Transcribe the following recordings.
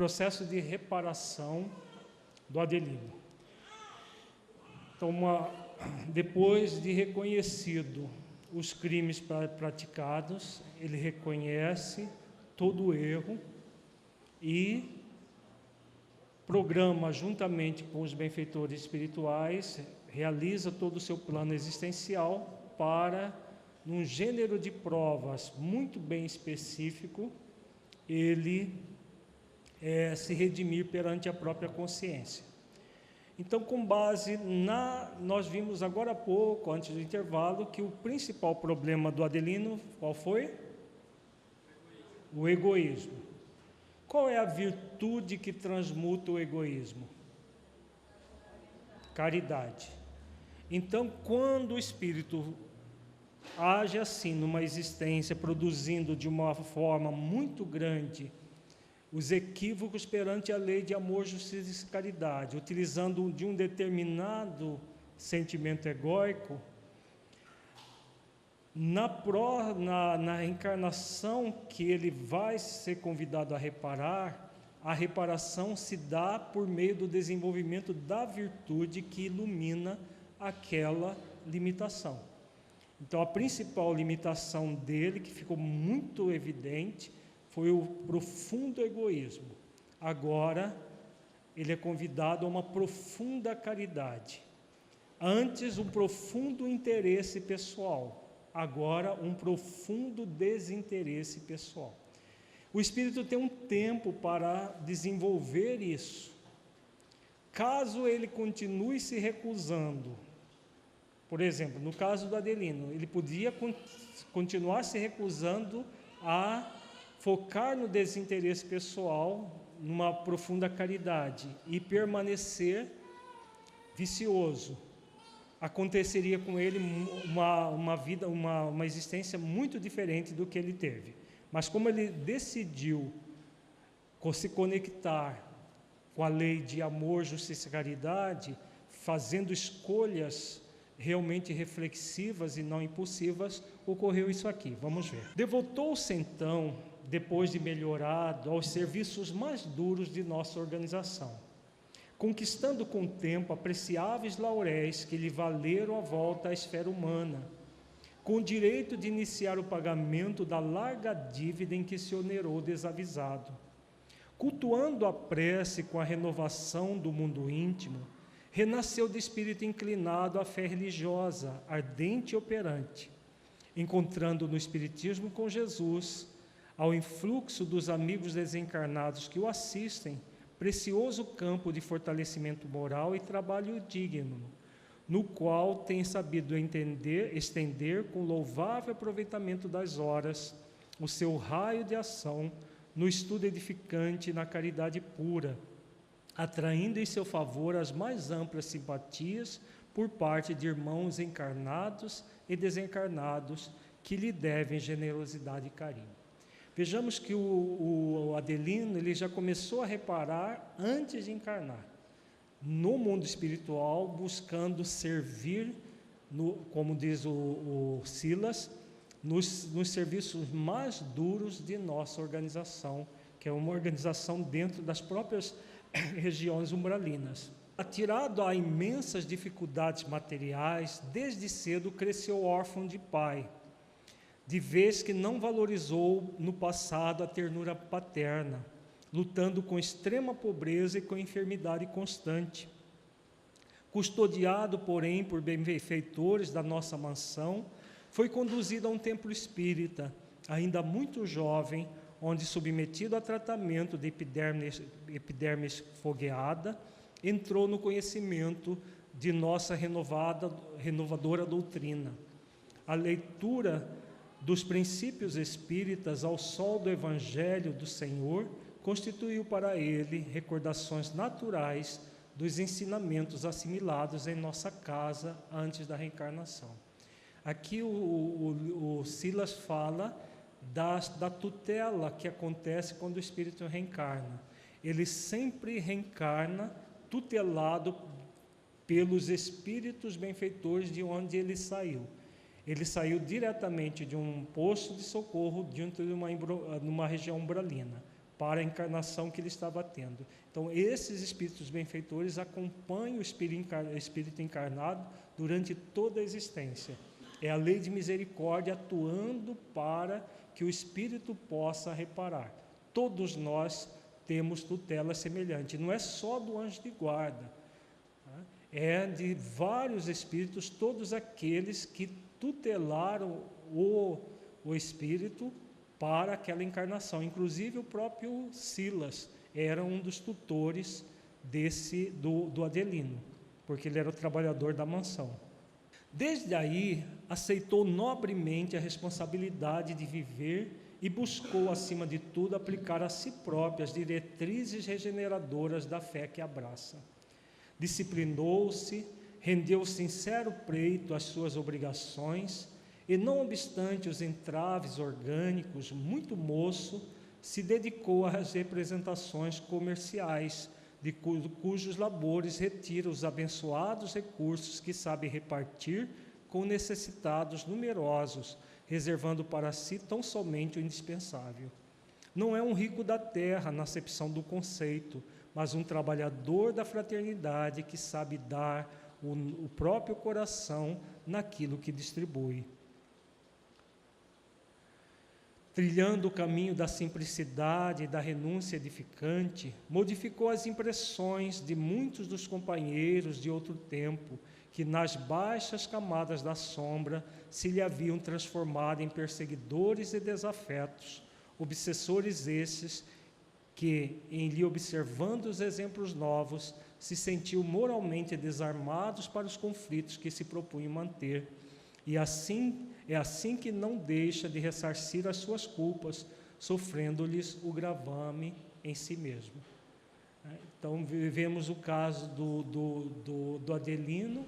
processo de reparação do Adelino. Então, depois de reconhecido os crimes praticados, ele reconhece todo o erro e programa, juntamente com os benfeitores espirituais, realiza todo o seu plano existencial para, num gênero de provas muito bem específico, ele se redimir perante a própria consciência. Então, com base nós vimos agora há pouco, antes do intervalo, que o principal problema do Adelino, qual foi? O egoísmo. Qual é a virtude que transmuta o egoísmo? Caridade. Então, quando o espírito age assim, numa existência, produzindo de uma forma muito grande os equívocos perante a lei de amor, justiça e caridade, utilizando de um determinado sentimento egóico, na reencarnação que ele vai ser convidado a reparar, a reparação se dá por meio do desenvolvimento da virtude que ilumina aquela limitação. Então, a principal limitação dele, que ficou muito evidente, foi o profundo egoísmo. Agora, ele é convidado a uma profunda caridade. Antes, um profundo interesse pessoal. Agora, um profundo desinteresse pessoal. O espírito tem um tempo para desenvolver isso. Caso ele continue se recusando, por exemplo, no caso do Adelino, ele podia continuar se recusando a focar no desinteresse pessoal, numa profunda caridade, e permanecer vicioso. Aconteceria com ele uma existência muito diferente do que ele teve. Mas como ele decidiu se conectar com a lei de amor, justiça e caridade, fazendo escolhas realmente reflexivas e não impulsivas, ocorreu isso aqui. Vamos ver. Devotou-se então, depois de melhorado, aos serviços mais duros de nossa organização, conquistando com o tempo apreciáveis lauréis que lhe valeram a volta à esfera humana, com o direito de iniciar o pagamento da larga dívida em que se onerou desavisado. Cultuando a prece com a renovação do mundo íntimo, renasceu de espírito inclinado à fé religiosa, ardente e operante, encontrando no Espiritismo com Jesus, ao influxo dos amigos desencarnados que o assistem, precioso campo de fortalecimento moral e trabalho digno, no qual tem sabido estender com louvável aproveitamento das horas o seu raio de ação no estudo edificante e na caridade pura, atraindo em seu favor as mais amplas simpatias por parte de irmãos encarnados e desencarnados que lhe devem generosidade e carinho. Vejamos que o Adelino ele já começou a reparar antes de encarnar, no mundo espiritual, buscando servir, como diz o Silas, nos serviços mais duros de nossa organização, que é uma organização dentro das próprias regiões umbralinas. Atirado a imensas dificuldades materiais, desde cedo cresceu órfão de pai, de vez que não valorizou no passado a ternura paterna, lutando com extrema pobreza e com enfermidade constante. Custodiado, porém, por benfeitores da nossa mansão, foi conduzido a um templo espírita, ainda muito jovem, onde, submetido a tratamento de epiderme fogueada, entrou no conhecimento de nossa renovadora doutrina. A leitura dos princípios espíritas ao sol do Evangelho do Senhor constituiu para ele recordações naturais dos ensinamentos assimilados em nossa casa antes da reencarnação. Aqui o Silas fala da tutela que acontece quando o espírito reencarna. Ele sempre reencarna tutelado pelos espíritos benfeitores de onde ele saiu. Ele saiu diretamente de um posto de socorro dentro de uma região umbralina para a encarnação que ele estava tendo. Então, esses espíritos benfeitores acompanham o espírito encarnado durante toda a existência. É a lei de misericórdia atuando para que o espírito possa reparar. Todos nós temos tutela semelhante, não é só do anjo de guarda, é de vários espíritos, todos aqueles que tutelaram o espírito para aquela encarnação. Inclusive o próprio Silas era um dos tutores do Adelino, porque ele era o trabalhador da mansão. Desde aí, aceitou nobremente a responsabilidade de viver e buscou, acima de tudo, aplicar a si próprio as diretrizes regeneradoras da fé que abraça. Disciplinou-se, rendeu sincero preito às suas obrigações e, não obstante os entraves orgânicos, muito moço, se dedicou às representações comerciais, de cujos labores retira os abençoados recursos que sabe repartir com necessitados numerosos, reservando para si tão somente o indispensável. Não é um rico da terra na acepção do conceito, mas um trabalhador da fraternidade que sabe dar o próprio coração naquilo que distribui. Trilhando o caminho da simplicidade e da renúncia edificante, modificou as impressões de muitos dos companheiros de outro tempo, que nas baixas camadas da sombra se lhe haviam transformado em perseguidores e desafetos, obsessores esses que, em lhe observando os exemplos novos, se sentiu moralmente desarmados para os conflitos que se propunham manter, e é assim que não deixa de ressarcir as suas culpas, sofrendo-lhes o gravame em si mesmo. Então, vivemos o caso do Adelino,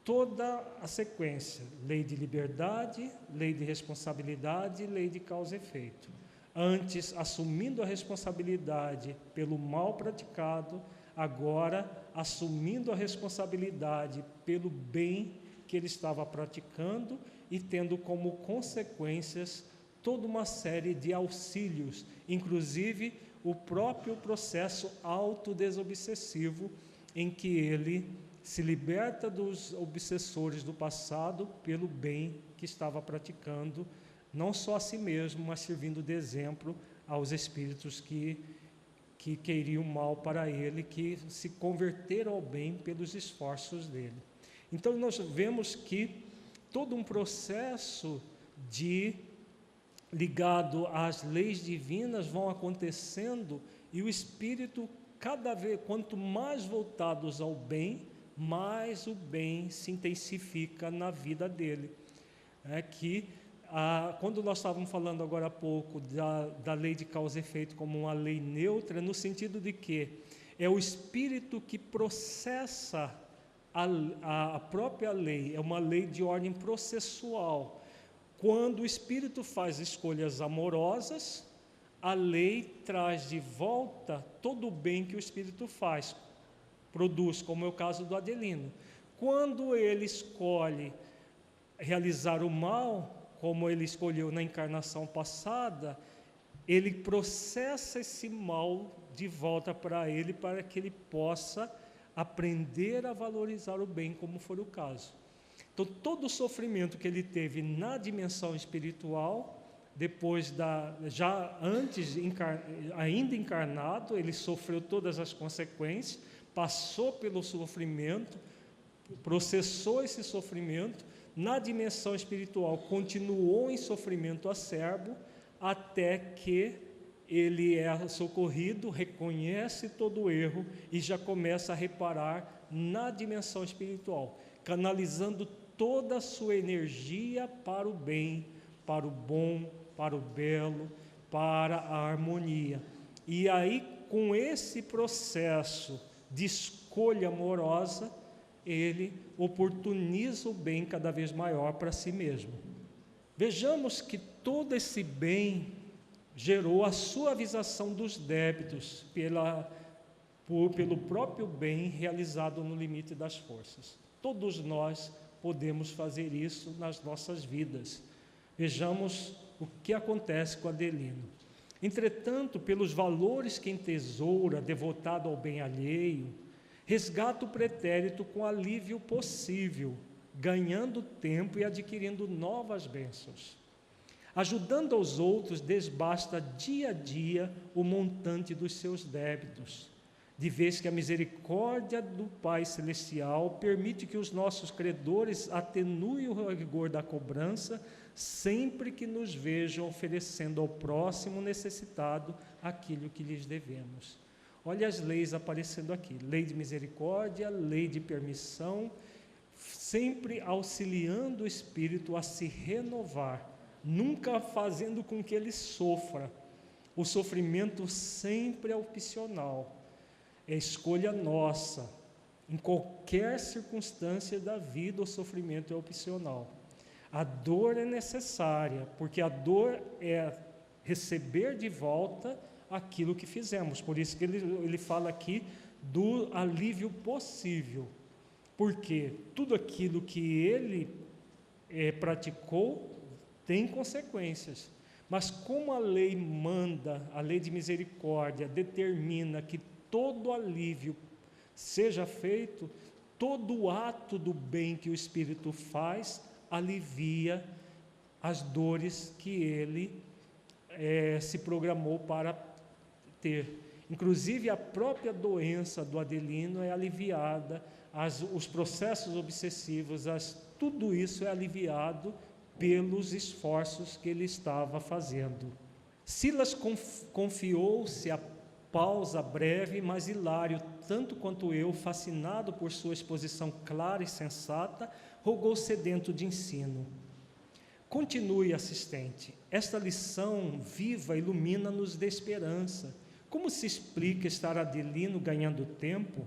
toda a sequência: lei de liberdade, lei de responsabilidade, lei de causa e efeito. Antes, assumindo a responsabilidade pelo mal praticado, agora assumindo a responsabilidade pelo bem que ele estava praticando e tendo como consequências toda uma série de auxílios, inclusive o próprio processo autodesobsessivo, em que ele se liberta dos obsessores do passado pelo bem que estava praticando, não só a si mesmo, mas servindo de exemplo aos espíritos que queriam mal para ele, que se converteram ao bem pelos esforços dele. Então, nós vemos que todo um processo ligado às leis divinas vão acontecendo, e o espírito, cada vez, quanto mais voltados ao bem, mais o bem se intensifica na vida dele. Quando nós estávamos falando agora há pouco da lei de causa e efeito como uma lei neutra, no sentido de que é o espírito que processa a própria lei, é uma lei de ordem processual. Quando o espírito faz escolhas amorosas, a lei traz de volta todo o bem que o espírito produz, como é o caso do Adelino. Quando ele escolhe realizar o mal, como ele escolheu na encarnação passada, ele processa esse mal de volta para ele, para que ele possa aprender a valorizar o bem, como for o caso. Então, todo o sofrimento que ele teve na dimensão espiritual, ainda encarnado, ele sofreu todas as consequências, passou pelo sofrimento, processou esse sofrimento, na dimensão espiritual continuou em sofrimento acerbo, até que ele é socorrido, reconhece todo o erro e já começa a reparar na dimensão espiritual, canalizando toda a sua energia para o bem, para o bom, para o belo, para a harmonia. E aí, com esse processo de escolha amorosa, ele oportuniza o bem cada vez maior para si mesmo. Vejamos que todo esse bem gerou a suavização dos débitos pelo próprio bem realizado no limite das forças. Todos nós podemos fazer isso nas nossas vidas. Vejamos o que acontece com Adelino. Entretanto, pelos valores que entesoura, devotado ao bem alheio, resgata o pretérito com alívio possível, ganhando tempo e adquirindo novas bênçãos. Ajudando aos outros, desbasta dia a dia o montante dos seus débitos, de vez que a misericórdia do Pai Celestial permite que os nossos credores atenuem o rigor da cobrança, sempre que nos vejam oferecendo ao próximo necessitado aquilo que lhes devemos. Olha as leis aparecendo aqui: lei de misericórdia, lei de permissão, sempre auxiliando o espírito a se renovar, nunca fazendo com que ele sofra. O sofrimento sempre é opcional, é escolha nossa. Em qualquer circunstância da vida, o sofrimento é opcional. A dor é necessária, porque a dor é receber de volta aquilo que fizemos. Por isso que ele fala aqui do alívio possível, porque tudo aquilo que ele praticou tem consequências, mas como a lei manda, a lei de misericórdia determina que todo alívio seja feito, todo ato do bem que o Espírito faz alivia as dores que ele se programou para ter. Inclusive a própria doença do Adelino é aliviada, os processos obsessivos, tudo isso é aliviado pelos esforços que ele estava fazendo. Silas confiou-se a pausa breve, mas Hilário, tanto quanto eu, fascinado por sua exposição clara e sensata, rogou sedento de ensino. Continue, assistente. Esta lição viva ilumina-nos de esperança. Como se explica estar Adelino ganhando tempo?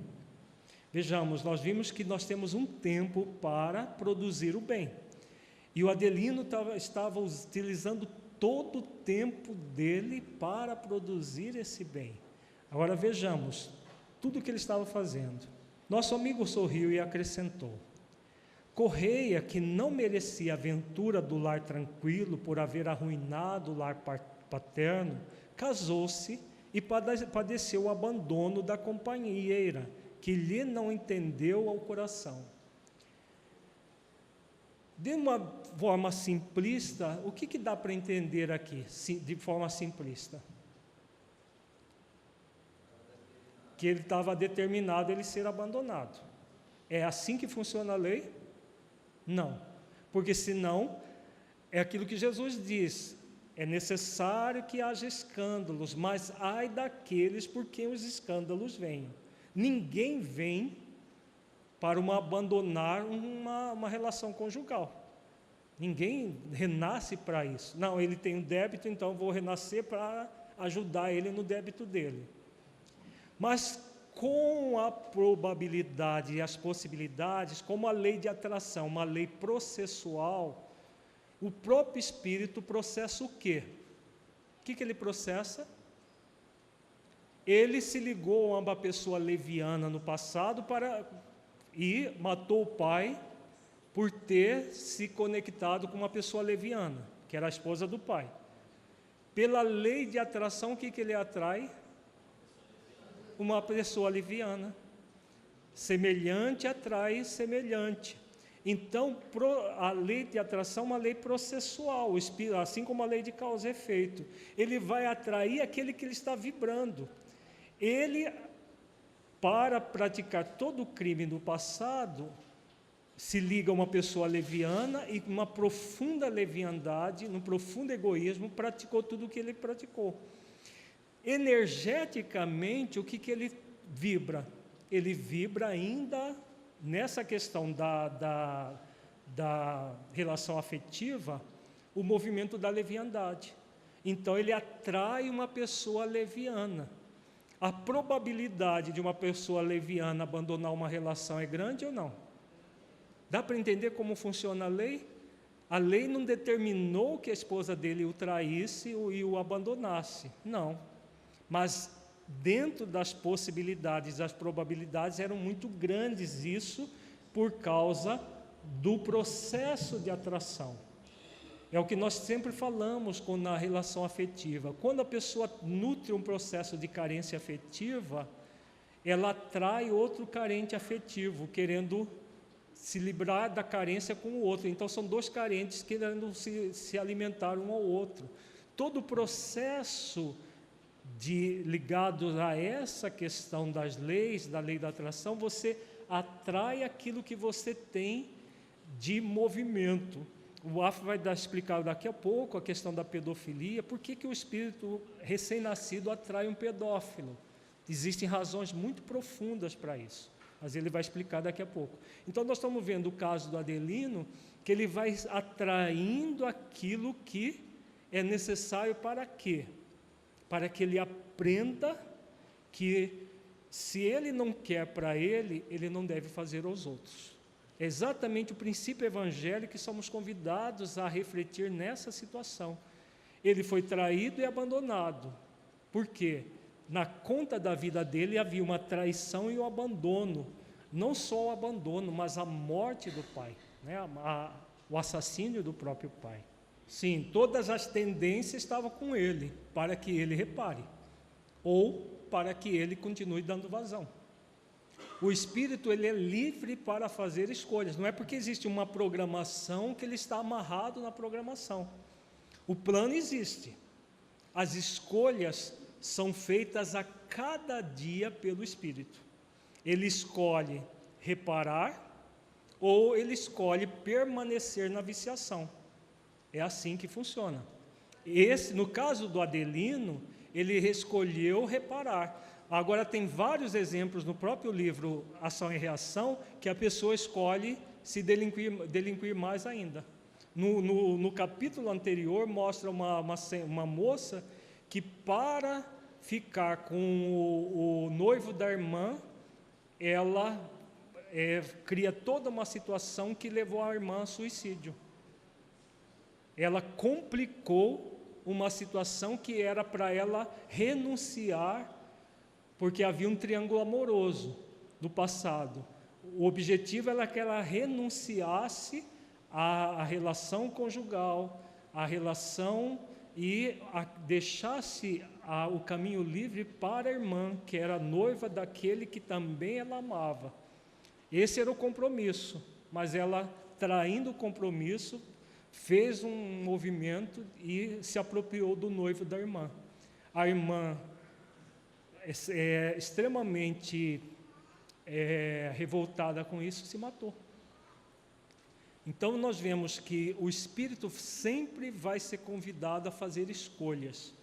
Vejamos, nós vimos que nós temos um tempo para produzir o bem. E o Adelino estava utilizando todo o tempo dele para produzir esse bem. Agora vejamos tudo o que ele estava fazendo. Nosso amigo sorriu e acrescentou: Correia, que não merecia a ventura do lar tranquilo por haver arruinado o lar paterno, casou-se e padeceu o abandono da companheira, que lhe não entendeu ao coração. De uma forma simplista, o que dá para entender aqui, de forma simplista? Que ele estava determinado a ele ser abandonado. É assim que funciona a lei? Não, porque senão, é aquilo que Jesus diz, é necessário que haja escândalos, mas ai daqueles por quem os escândalos vêm. Ninguém vem para abandonar uma relação conjugal. Ninguém renasce para isso. Não, ele tem um débito, então vou renascer para ajudar ele no débito dele. Mas com a probabilidade e as possibilidades, como a lei de atração, uma lei processual, o próprio espírito processa o quê? O que ele processa? Ele se ligou a uma pessoa leviana no passado e matou o pai por ter se conectado com uma pessoa leviana, que era a esposa do pai. Pela lei de atração, o que ele atrai? Uma pessoa leviana. Semelhante atrai semelhante. Então, a lei de atração é uma lei processual, assim como a lei de causa e efeito. Ele vai atrair aquele que ele está vibrando. Ele, para praticar todo o crime do passado, se liga a uma pessoa leviana e com uma profunda leviandade, num profundo egoísmo, praticou tudo o que ele praticou. Energeticamente, o que ele vibra? Ele vibra ainda nessa questão da relação afetiva, o movimento da leviandade. Então, ele atrai uma pessoa leviana. A probabilidade de uma pessoa leviana abandonar uma relação é grande ou não? Dá para entender como funciona a lei? A lei não determinou que a esposa dele o traísse e o abandonasse. Não. Mas dentro das possibilidades, das probabilidades eram muito grandes isso por causa do processo de atração. É o que nós sempre falamos na relação afetiva. Quando a pessoa nutre um processo de carência afetiva, ela atrai outro carente afetivo, querendo se livrar da carência com o outro. Então, são dois carentes querendo se alimentar um ao outro. Todo o processo ligado a essa questão das leis, da lei da atração, você atrai aquilo que você tem de movimento. O Af vai explicar daqui a pouco a questão da pedofilia. Por que o espírito recém-nascido atrai um pedófilo? Existem razões muito profundas para isso, mas ele vai explicar daqui a pouco. Então, nós estamos vendo o caso do Adelino, que ele vai atraindo aquilo que é necessário para quê? Para que ele aprenda que, se ele não quer para ele, ele não deve fazer aos outros. É exatamente o princípio evangélico que somos convidados a refletir nessa situação. Ele foi traído e abandonado. Por quê? Na conta da vida dele havia uma traição e o abandono. Não só o abandono, mas a morte do pai, né? O assassínio do próprio pai. Sim, todas as tendências estavam com ele, para que ele repare, ou para que ele continue dando vazão. O espírito, ele é livre para fazer escolhas. Não é porque existe uma programação que ele está amarrado na programação. O plano existe. As escolhas são feitas a cada dia pelo espírito. Ele escolhe reparar ou ele escolhe permanecer na viciação. É assim que funciona. No caso do Adelino, ele escolheu reparar. Agora, tem vários exemplos no próprio livro Ação e Reação, que a pessoa escolhe se delinquir mais ainda. No capítulo anterior, mostra uma moça que, para ficar com o noivo da irmã, ela cria toda uma situação que levou a irmã a suicídio. Ela complicou uma situação que era para ela renunciar, porque havia um triângulo amoroso do passado. O objetivo era que ela renunciasse à relação conjugal, à relação e deixasse o caminho livre para a irmã, que era noiva daquele que também ela amava. Esse era o compromisso, mas ela, traindo o compromisso, fez um movimento e se apropriou do noivo da irmã. A irmã, extremamente revoltada com isso, se matou. Então, nós vemos que o espírito sempre vai ser convidado a fazer escolhas.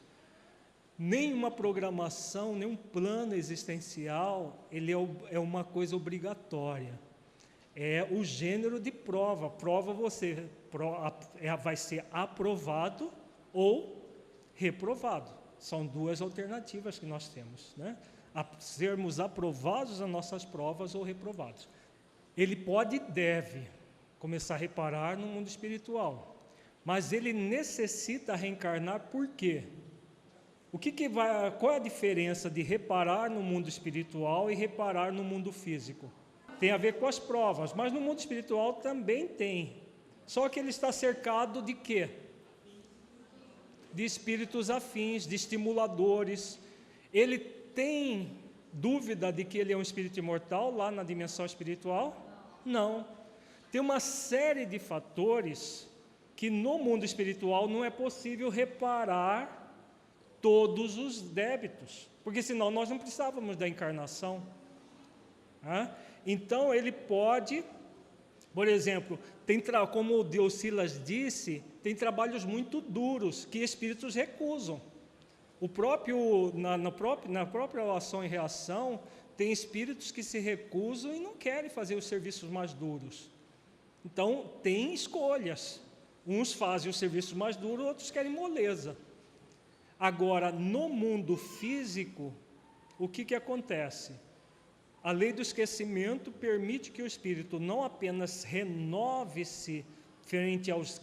Nenhuma programação, nenhum plano existencial, ele é uma coisa obrigatória. É o gênero de prova. Prova vai ser aprovado ou reprovado. São duas alternativas que nós temos, né? Sermos aprovados nas nossas provas ou reprovados. Ele pode e deve começar a reparar no mundo espiritual, mas ele necessita reencarnar. Por quê? Qual é a diferença de reparar no mundo espiritual e reparar no mundo físico? Tem a ver com as provas, mas no mundo espiritual também tem. Só que ele está cercado de quê? De espíritos afins, de estimuladores. Ele tem dúvida de que ele é um espírito imortal lá na dimensão espiritual? Não. Tem uma série de fatores que no mundo espiritual não é possível reparar todos os débitos, porque senão nós não precisávamos da encarnação. Então ele pode, por exemplo, como o Deus Silas disse, tem trabalhos muito duros que espíritos recusam. Na própria ação e reação, tem espíritos que se recusam e não querem fazer os serviços mais duros. Então, tem escolhas. Uns fazem os serviços mais duros, outros querem moleza. Agora, no mundo físico, o que acontece? A lei do esquecimento permite que o espírito não apenas renove-se frente aos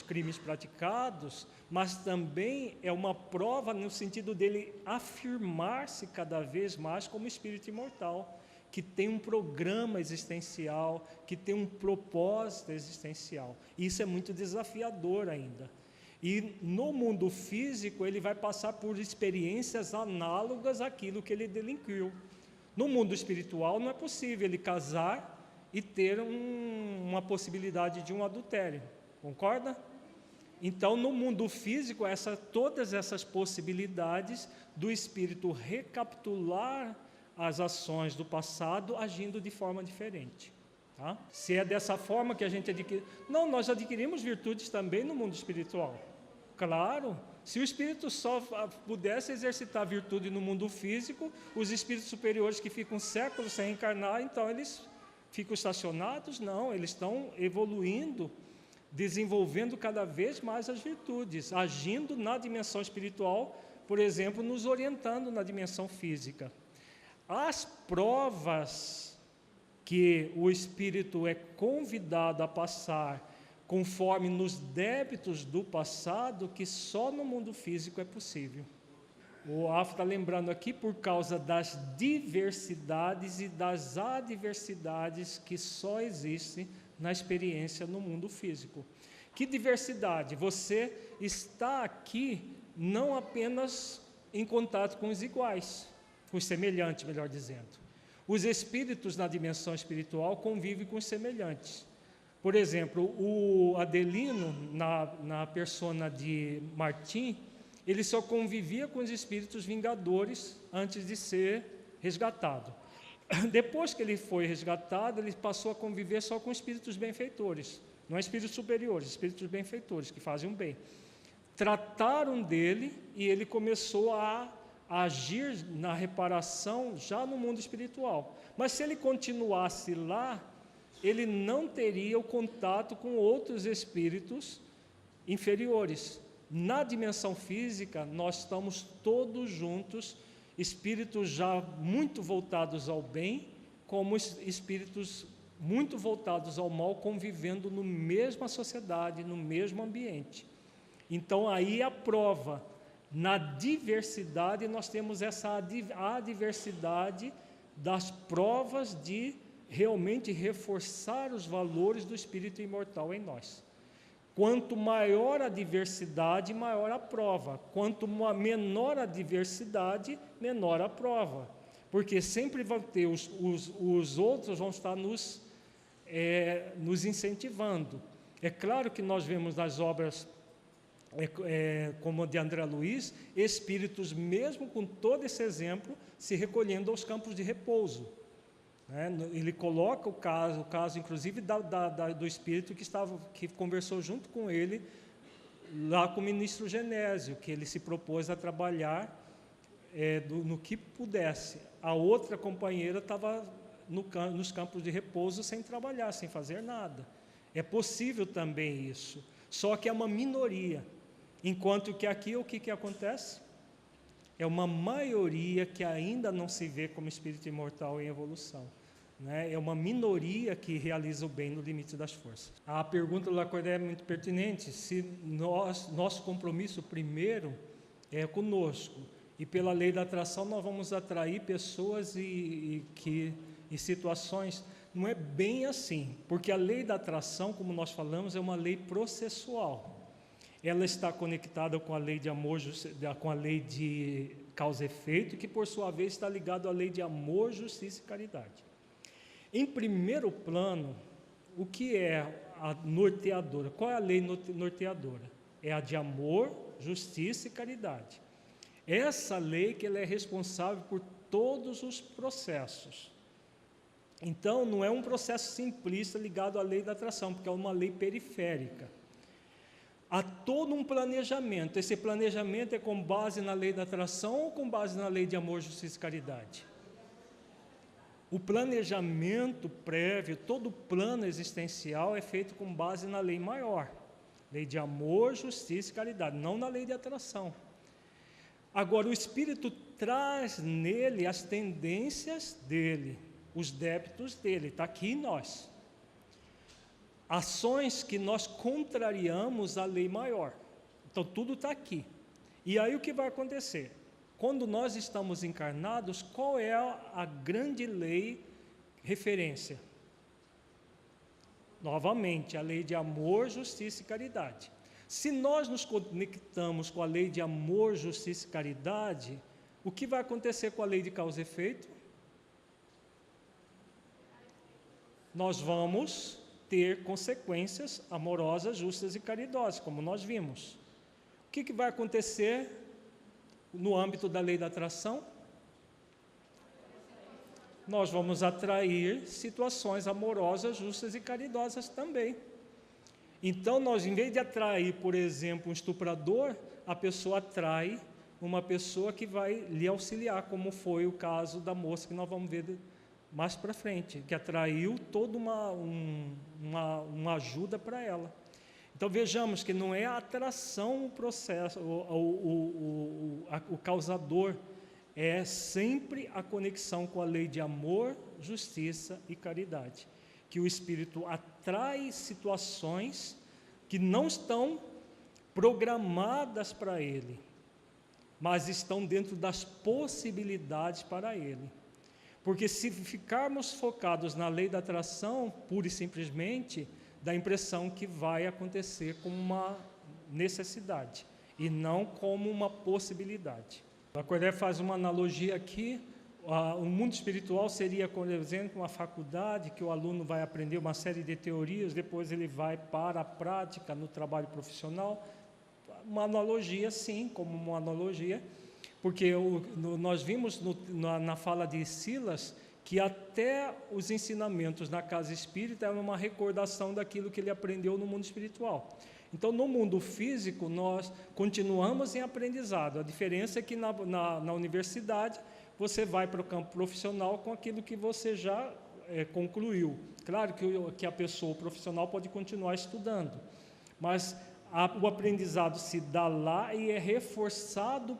crimes praticados, mas também é uma prova no sentido dele afirmar-se cada vez mais como espírito imortal, que tem um programa existencial, que tem um propósito existencial. Isso é muito desafiador ainda. E no mundo físico, ele vai passar por experiências análogas àquilo que ele delinquiu. No mundo espiritual, não é possível ele casar e ter uma possibilidade de um adultério. Concorda? Então, no mundo físico, todas essas possibilidades do espírito recapitular as ações do passado, agindo de forma diferente. Tá? Se é dessa forma que a gente adquire... Não, nós adquirimos virtudes também no mundo espiritual. Claro, se o espírito só pudesse exercitar virtude no mundo físico, os espíritos superiores que ficam séculos sem encarnar, então eles ficam estacionados? Não, eles estão evoluindo, desenvolvendo cada vez mais as virtudes, agindo na dimensão espiritual, por exemplo, nos orientando na dimensão física. As provas que o espírito é convidado a passar conforme nos débitos do passado, que só no mundo físico é possível. O AF está lembrando aqui por causa das diversidades e das adversidades que só existem na experiência no mundo físico. Que diversidade? Você está aqui não apenas em contato com os iguais, com os semelhantes, melhor dizendo. Os espíritos na dimensão espiritual convivem com os semelhantes. Por exemplo, o Adelino, na persona de Martim, ele só convivia com os espíritos vingadores antes de ser resgatado. Depois que ele foi resgatado, ele passou a conviver só com espíritos benfeitores, não espíritos superiores, espíritos benfeitores, que fazem o bem. Trataram dele e ele começou a agir na reparação já no mundo espiritual. Mas se ele continuasse lá, ele não teria o contato com outros espíritos inferiores. Na dimensão física, nós estamos todos juntos, espíritos já muito voltados ao bem, como espíritos muito voltados ao mal, convivendo na mesma sociedade, no mesmo ambiente. Então, aí a prova. Na diversidade, nós temos essa adversidade das provas de realmente reforçar os valores do espírito imortal em nós. Quanto maior a diversidade, maior a prova. Quanto menor a diversidade, menor a prova. Porque sempre vão ter os outros vão estar nos incentivando. É claro que nós vemos nas obras como a de André Luiz, espíritos, mesmo com todo esse exemplo, se recolhendo aos campos de repouso. Ele coloca o caso inclusive do espírito que conversou junto com ele lá com o ministro Genésio, que ele se propôs a trabalhar no que pudesse. A outra companheira estava nos campos de repouso sem trabalhar, sem fazer nada. É possível também isso, só que é uma minoria, enquanto que aqui o que acontece? É uma maioria que ainda não se vê como espírito imortal em evolução. É uma minoria que realiza o bem no limite das forças. A pergunta do Lacordaire é muito pertinente. Se nosso compromisso primeiro é conosco, e pela lei da atração nós vamos atrair pessoas e situações, não é bem assim, porque a lei da atração, como nós falamos, é uma lei processual. Ela está conectada com a lei de amor, com a lei de causa e efeito, que por sua vez está ligado à lei de amor, justiça e caridade. Em primeiro plano, o que é a norteadora? Qual é a lei norteadora? É a de amor, justiça e caridade. Essa lei que ela é responsável por todos os processos. Então, não é um processo simplista ligado à lei da atração, porque é uma lei periférica. Há todo um planejamento. Esse planejamento é com base na lei da atração ou com base na lei de amor, justiça e caridade? O planejamento prévio, todo o plano existencial é feito com base na lei maior, lei de amor, justiça e caridade, não na lei de atração. Agora, o Espírito traz nele as tendências dele, os débitos dele, está aqui em nós. Ações que nós contrariamos a lei maior. Então, tudo está aqui. E aí o que vai acontecer? Quando nós estamos encarnados, qual é a grande lei referência. Novamente, a lei de amor, justiça e caridade. Se nós nos conectamos com a lei de amor, justiça e caridade, o que vai acontecer com a lei de causa e efeito? Nós vamos ter consequências amorosas, justas e caridosas, como nós vimos. O que vai acontecer no âmbito da lei da atração? Nós vamos atrair situações amorosas, justas e caridosas também. Então, nós, em vez de atrair, por exemplo, um estuprador, a pessoa atrai uma pessoa que vai lhe auxiliar, como foi o caso da moça que nós vamos ver mais para frente, que atraiu toda uma ajuda para ela. Então, vejamos que não é a atração o processo, o causador, é sempre a conexão com a lei de amor, justiça e caridade, que o Espírito atrai situações que não estão programadas para ele, mas estão dentro das possibilidades para ele. Porque se ficarmos focados na lei da atração, pura e simplesmente, dá a impressão que vai acontecer como uma necessidade, e não como uma possibilidade. A Kardec faz uma analogia aqui. O mundo espiritual seria, por exemplo, uma faculdade que o aluno vai aprender uma série de teorias, depois ele vai para a prática no trabalho profissional. Uma analogia, sim, como uma analogia, porque nós vimos na fala de Silas que até os ensinamentos na casa espírita eram uma recordação daquilo que ele aprendeu no mundo espiritual. Então, no mundo físico, nós continuamos em aprendizado. A diferença é que na universidade, você vai para o campo profissional com aquilo que você já concluiu. Claro que a pessoa profissional pode continuar estudando, mas o aprendizado se dá lá e é reforçado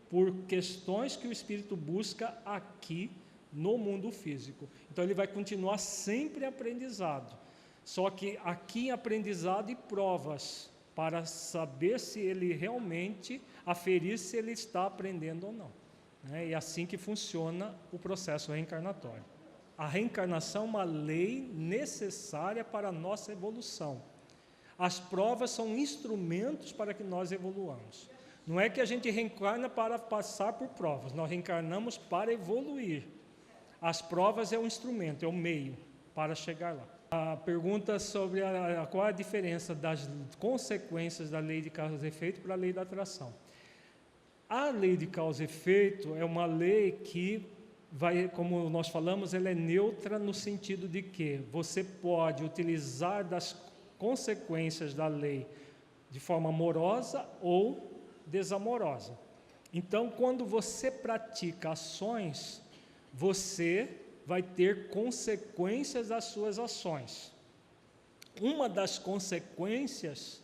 por questões que o espírito busca aqui no mundo físico. Então, ele vai continuar sempre aprendizado, só que aqui aprendizado e provas, para saber se ele realmente, aferir se ele está aprendendo ou não. É assim que funciona o processo reencarnatório. A reencarnação é uma lei necessária para a nossa evolução. As provas são instrumentos para que nós evoluamos. Não é que a gente reencarna para passar por provas, nós reencarnamos para evoluir. As provas é um instrumento, é um meio para chegar lá. A pergunta sobre qual é a diferença das consequências da lei de causa e efeito para a lei da atração. A lei de causa e efeito é uma lei que vai, como nós falamos, ela é neutra no sentido de que você pode utilizar das consequências da lei de forma amorosa ou desamorosa. Então, quando você pratica ações, você vai ter consequências das suas ações. Uma das consequências,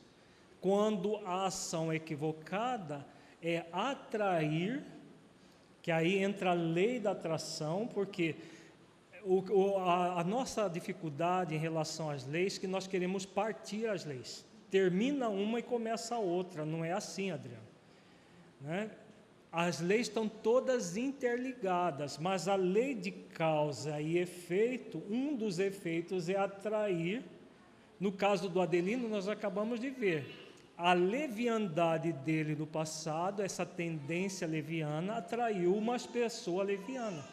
quando a ação é equivocada, é atrair, que aí entra a lei da atração, porque a nossa dificuldade em relação às leis é que nós queremos partir as leis. Termina uma e começa a outra, não é assim, Adriano. Né? As leis estão todas interligadas, mas a lei de causa e efeito, um dos efeitos é atrair. No caso do Adelino, nós acabamos de ver a leviandade dele no passado, essa tendência leviana, atraiu uma pessoa leviana.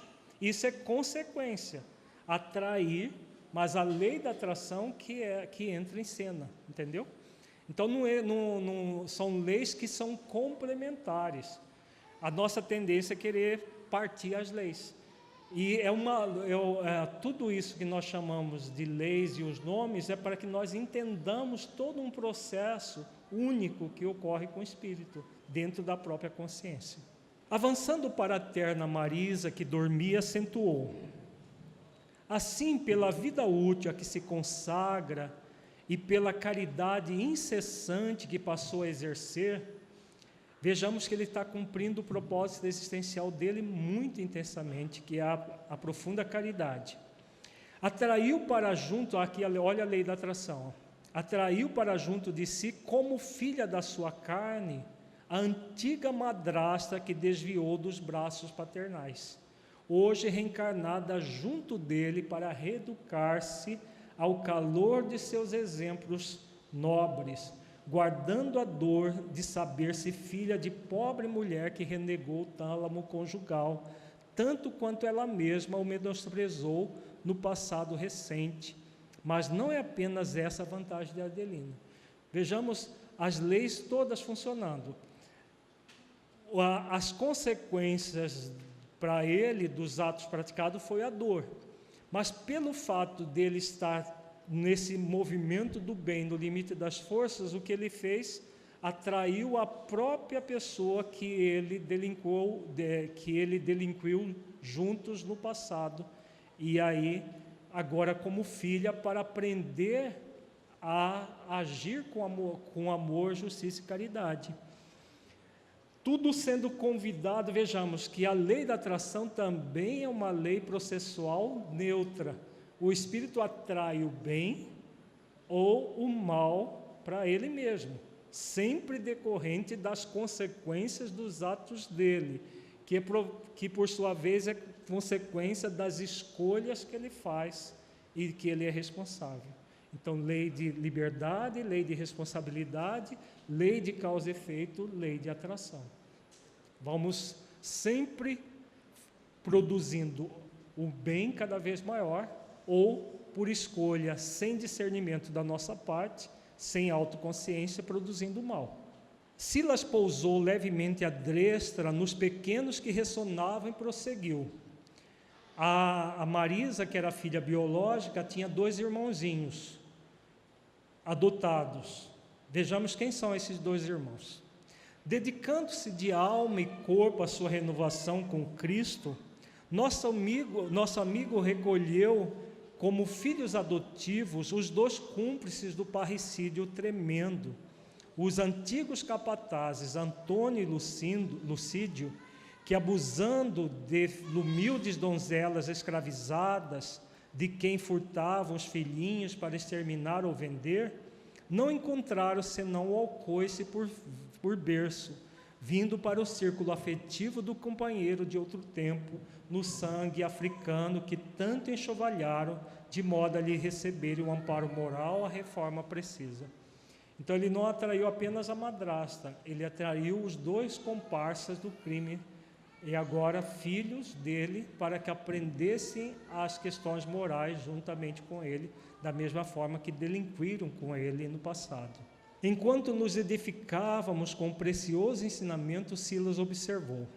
Isso é consequência, atrair, mas a lei da atração que entra em cena, entendeu? Então, não são leis que são complementares. A nossa tendência é querer partir as leis. E tudo isso que nós chamamos de leis e os nomes é para que nós entendamos todo um processo único que ocorre com o espírito, dentro da própria consciência. Avançando para a terna Marisa, que dormia, acentuou: assim, pela vida útil a que se consagra e pela caridade incessante que passou a exercer, vejamos que ele está cumprindo o propósito existencial dele muito intensamente, que é a profunda caridade. Atraiu para junto, aqui olha a lei da atração, atraiu para junto de si, como filha da sua carne, a antiga madrasta que desviou dos braços paternais. hoje reencarnada junto dele para reeducar-se ao calor de seus exemplos nobres, guardando a dor de saber-se filha de pobre mulher que renegou o tálamo conjugal, tanto quanto ela mesma o menosprezou no passado recente. Mas não é apenas essa a vantagem de Adelina. Vejamos as leis todas funcionando. As consequências para ele dos atos praticados foi a dor, mas pelo fato dele estar nesse movimento do bem, no limite das forças, o que ele fez? Atraiu a própria pessoa que ele delinquiu juntos no passado, e aí agora como filha, para aprender a agir com amor, justiça e caridade. Tudo sendo convidado, vejamos que a lei da atração também é uma lei processual neutra. O espírito atrai o bem ou o mal para ele mesmo, sempre decorrente das consequências dos atos dele, que por sua vez é consequência das escolhas que ele faz e que ele é responsável. Então, lei de liberdade, lei de responsabilidade, lei de causa e efeito, lei de atração. Vamos sempre produzindo o bem cada vez maior, ou por escolha, sem discernimento da nossa parte, sem autoconsciência, produzindo o mal. Silas pousou levemente a destra nos pequenos que ressonavam e prosseguiu. A Marisa, que era filha biológica, tinha 2 irmãozinhos adotados. Vejamos quem são esses 2 irmãos. Dedicando-se de alma e corpo à sua renovação com Cristo, nosso amigo recolheu como filhos adotivos os 2 cúmplices do parricídio tremendo, os antigos capatazes Antônio e Lucídio, que, abusando de humildes donzelas escravizadas, de quem furtavam os filhinhos para exterminar ou vender, não encontraram senão o alcoice por berço, vindo para o círculo afetivo do companheiro de outro tempo, no sangue africano que tanto enxovalharam, de modo a lhe receberem o amparo moral, a reforma precisa. Então ele não atraiu apenas a madrasta, ele atraiu os 2 comparsas do crime, e agora filhos dele, para que aprendessem as questões morais juntamente com ele, da mesma forma que delinquiram com ele no passado. Enquanto nos edificávamos com o precioso ensinamento, Silas observou: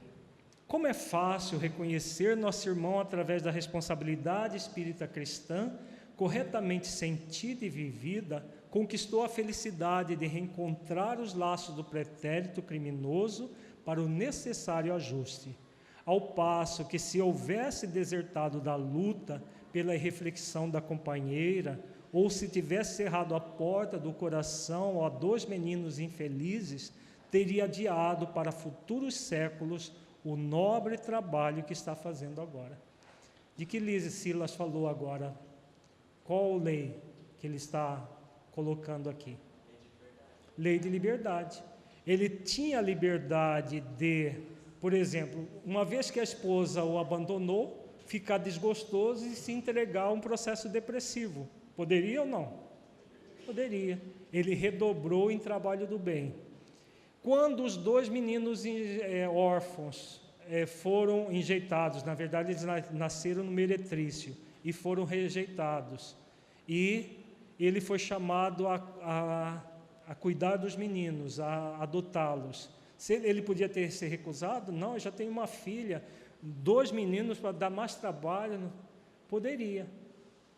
como é fácil reconhecer nosso irmão através da responsabilidade espírita cristã, corretamente sentida e vivida, conquistou a felicidade de reencontrar os laços do pretérito criminoso para o necessário ajuste, ao passo que, se houvesse desertado da luta pela irreflexão da companheira, ou se tivesse cerrado a porta do coração a 2 meninos infelizes, teria adiado para futuros séculos o nobre trabalho que está fazendo agora. De que Silas falou agora? Qual lei que ele está colocando aqui? Lei de liberdade. Ele tinha a liberdade de, por exemplo, uma vez que a esposa o abandonou, ficar desgostoso e se entregar a um processo depressivo. Poderia ou não? Poderia. Ele redobrou em trabalho do bem. Quando os 2 meninos órfãos foram enjeitados, na verdade eles nasceram no meretrício e foram rejeitados, e ele foi chamado a cuidar dos meninos, a adotá-los. Ele podia ter se recusado? Não, eu já tenho uma filha, 2 meninos para dar mais trabalho. Poderia,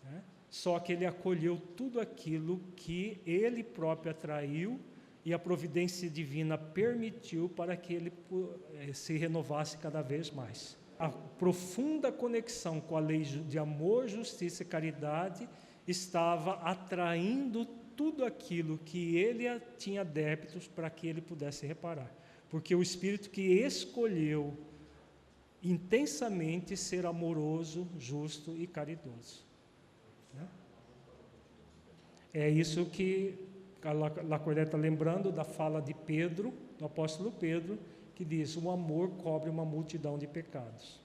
né? Só que ele acolheu tudo aquilo que ele próprio atraiu e a providência divina permitiu para que ele se renovasse cada vez mais. A profunda conexão com a lei de amor, justiça e caridade estava atraindo tudo aquilo que ele tinha débitos para que ele pudesse reparar. Porque o espírito que escolheu intensamente ser amoroso, justo e caridoso. Né? É isso que Lacordaire está lembrando da fala de Pedro, do apóstolo Pedro, que diz: o amor cobre uma multidão de pecados.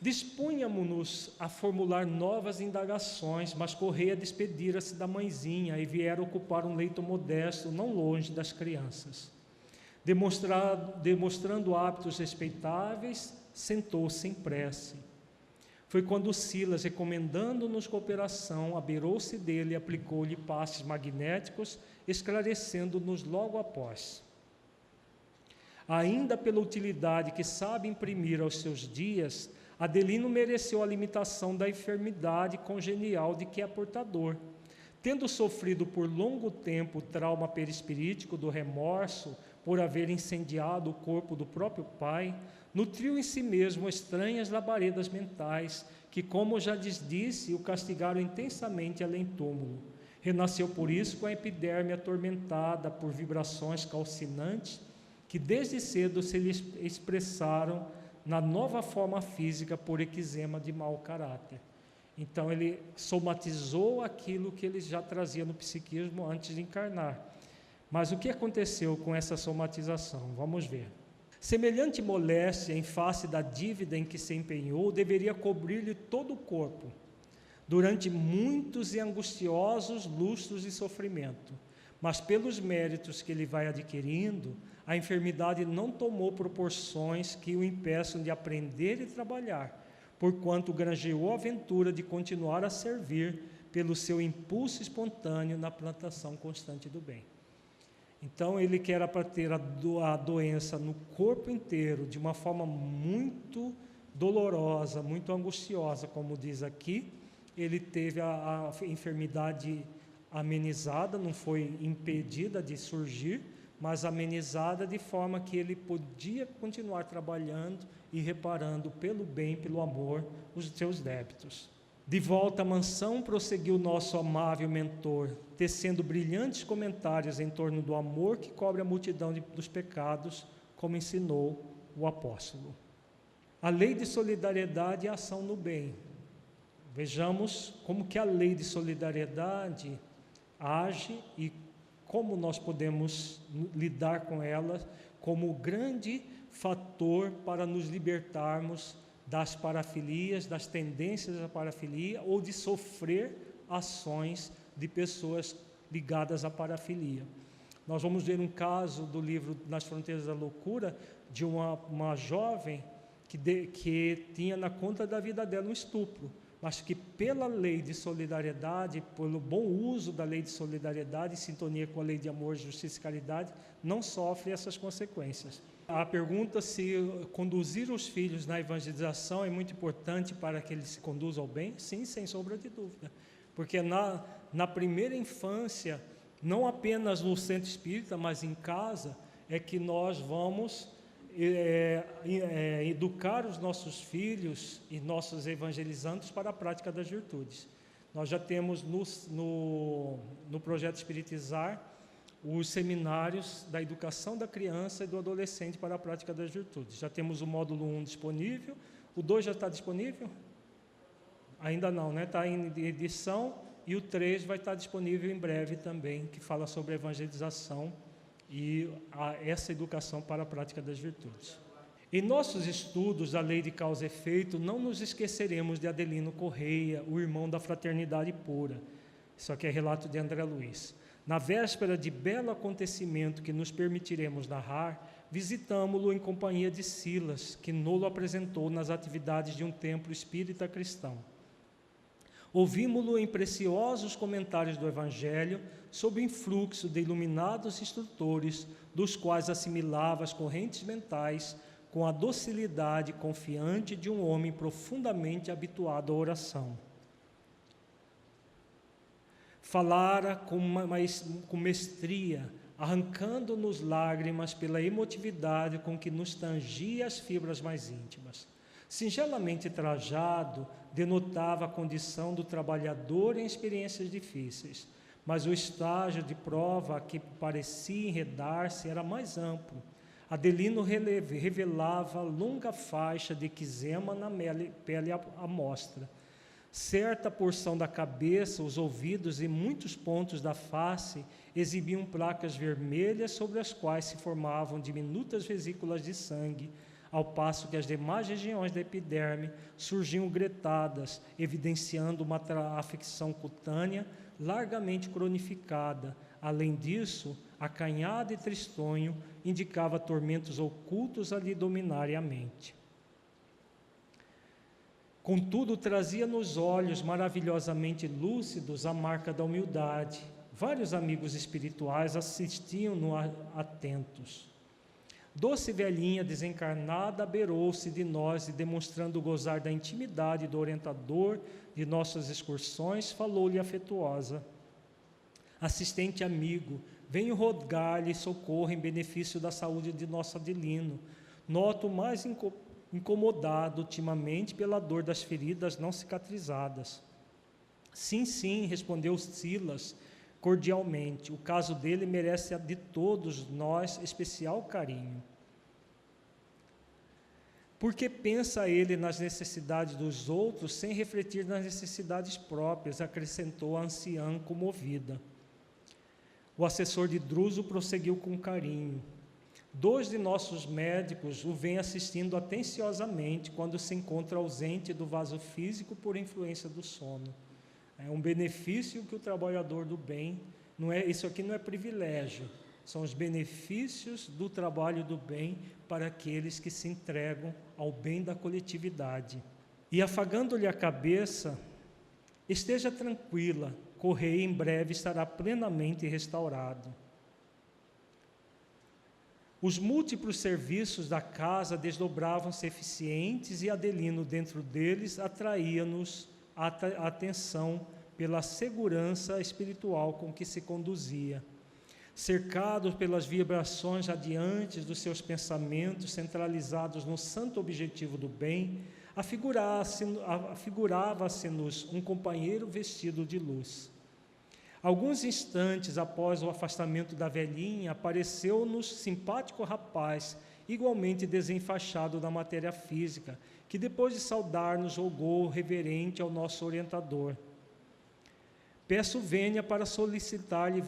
Dispunhamos-nos a formular novas indagações, mas Correia despedira-se da mãezinha e viera ocupar um leito modesto, não longe das crianças. Demonstrando hábitos respeitáveis, sentou-se em prece. Foi quando Silas, recomendando-nos cooperação, abeirou-se dele e aplicou-lhe passes magnéticos, esclarecendo-nos logo após. Ainda pela utilidade que sabe imprimir aos seus dias, Adelino mereceu a limitação da enfermidade congenial de que é portador. Tendo sofrido por longo tempo o trauma perispirítico do remorso por haver incendiado o corpo do próprio pai, nutriu em si mesmo estranhas labaredas mentais que, como já lhes disse, o castigaram intensamente além túmulo. Renasceu por isso com a epiderme atormentada por vibrações calcinantes que desde cedo se lhe expressaram na nova forma física por eczema de mau caráter. Então ele somatizou aquilo que ele já trazia no psiquismo antes de encarnar. Mas o que aconteceu com essa somatização? Vamos ver. Semelhante moléstia em face da dívida em que se empenhou deveria cobrir-lhe todo o corpo, durante muitos e angustiosos lustros de sofrimento. Mas pelos méritos que ele vai adquirindo, a enfermidade não tomou proporções que o impeçam de aprender e trabalhar, porquanto granjeou a aventura de continuar a servir pelo seu impulso espontâneo na plantação constante do bem. Então, ele que era para ter a doença no corpo inteiro, de uma forma muito dolorosa, muito angustiosa, como diz aqui, ele teve a enfermidade amenizada, não foi impedida de surgir, mas amenizada de forma que ele podia continuar trabalhando e reparando pelo bem, pelo amor, os seus débitos. De volta à mansão, prosseguiu nosso amável mentor, tecendo brilhantes comentários em torno do amor que cobre a multidão dos pecados, como ensinou o apóstolo. A lei de solidariedade e a ação no bem. Vejamos como que a lei de solidariedade age e como nós podemos lidar com ela como grande fator para nos libertarmos das parafilias, das tendências à parafilia ou de sofrer ações de pessoas ligadas à parafilia. Nós vamos ver um caso do livro Nas Fronteiras da Loucura, de uma jovem que tinha na conta da vida dela um estupro, mas que pela lei de solidariedade, pelo bom uso da lei de solidariedade, em sintonia com a lei de amor, justiça e caridade, não sofre essas consequências. A pergunta se conduzir os filhos na evangelização é muito importante para que eles se conduzam ao bem? Sim, sem sombra de dúvida. Porque na primeira infância, não apenas no centro espírita, mas em casa, é que nós vamos educar os nossos filhos e nossos evangelizandos para a prática das virtudes. Nós já temos no projeto Espiritizar os seminários da educação da criança e do adolescente para a prática das virtudes. Já temos o módulo 1 disponível, o 2 já está disponível? Ainda não, né? Está em edição, e o 3 vai estar disponível em breve também, que fala sobre a evangelização e essa educação para a prática das virtudes. Em nossos estudos da lei de causa e efeito, não nos esqueceremos de Adelino Correia, o irmão da fraternidade pura. Isso aqui é relato de André Luiz. Na véspera de belo acontecimento que nos permitiremos narrar, visitamo-lo em companhia de Silas, que nolo apresentou nas atividades de um templo espírita cristão. Ouvimo-lo em preciosos comentários do Evangelho, sob o influxo de iluminados instrutores, dos quais assimilava as correntes mentais com a docilidade confiante de um homem profundamente habituado à oração. Falara com mestria, arrancando-nos lágrimas pela emotividade com que nos tangia as fibras mais íntimas. Singelamente trajado, denotava a condição do trabalhador em experiências difíceis, mas o estágio de prova a que parecia enredar-se era mais amplo. Adelino revelava longa faixa de eczema na pele à mostra. Certa porção da cabeça, os ouvidos e muitos pontos da face exibiam placas vermelhas sobre as quais se formavam diminutas vesículas de sangue, ao passo que as demais regiões da epiderme surgiam gretadas, evidenciando uma afecção cutânea largamente cronificada. Além disso, acanhado e tristonho indicava tormentos ocultos a lhe dominarem a mente. Contudo, trazia nos olhos maravilhosamente lúcidos a marca da humildade. Vários amigos espirituais assistiam-no atentos. Doce velhinha desencarnada abeirou-se de nós e, demonstrando gozar da intimidade do orientador de nossas excursões, falou-lhe afetuosa: assistente amigo, venho rogar-lhe socorro em benefício da saúde de nosso Adelino. Noto mais incomodado ultimamente pela dor das feridas não cicatrizadas. Sim, sim, respondeu Silas cordialmente. O caso dele merece de todos nós especial carinho. Porque pensa ele nas necessidades dos outros sem refletir nas necessidades próprias, acrescentou a anciã comovida. O assessor de Druso prosseguiu com carinho. 2 de nossos médicos o vêm assistindo atenciosamente quando se encontra ausente do vaso físico por influência do sono. É um benefício que o trabalhador do bem, isso aqui não é privilégio, são os benefícios do trabalho do bem para aqueles que se entregam ao bem da coletividade. E afagando-lhe a cabeça, esteja tranquila, Correia em breve estará plenamente restaurado. Os múltiplos serviços da casa desdobravam-se eficientes e Adelino, dentro deles, atraía-nos a atenção pela segurança espiritual com que se conduzia. Cercado pelas vibrações radiantes dos seus pensamentos centralizados no santo objetivo do bem, afigurava-se-nos um companheiro vestido de luz. Alguns instantes após o afastamento da velhinha, apareceu-nos simpático rapaz, igualmente desenfaixado da matéria física, que depois de saudar-nos rogou reverente ao nosso orientador: peço vênia para solicitar-lhe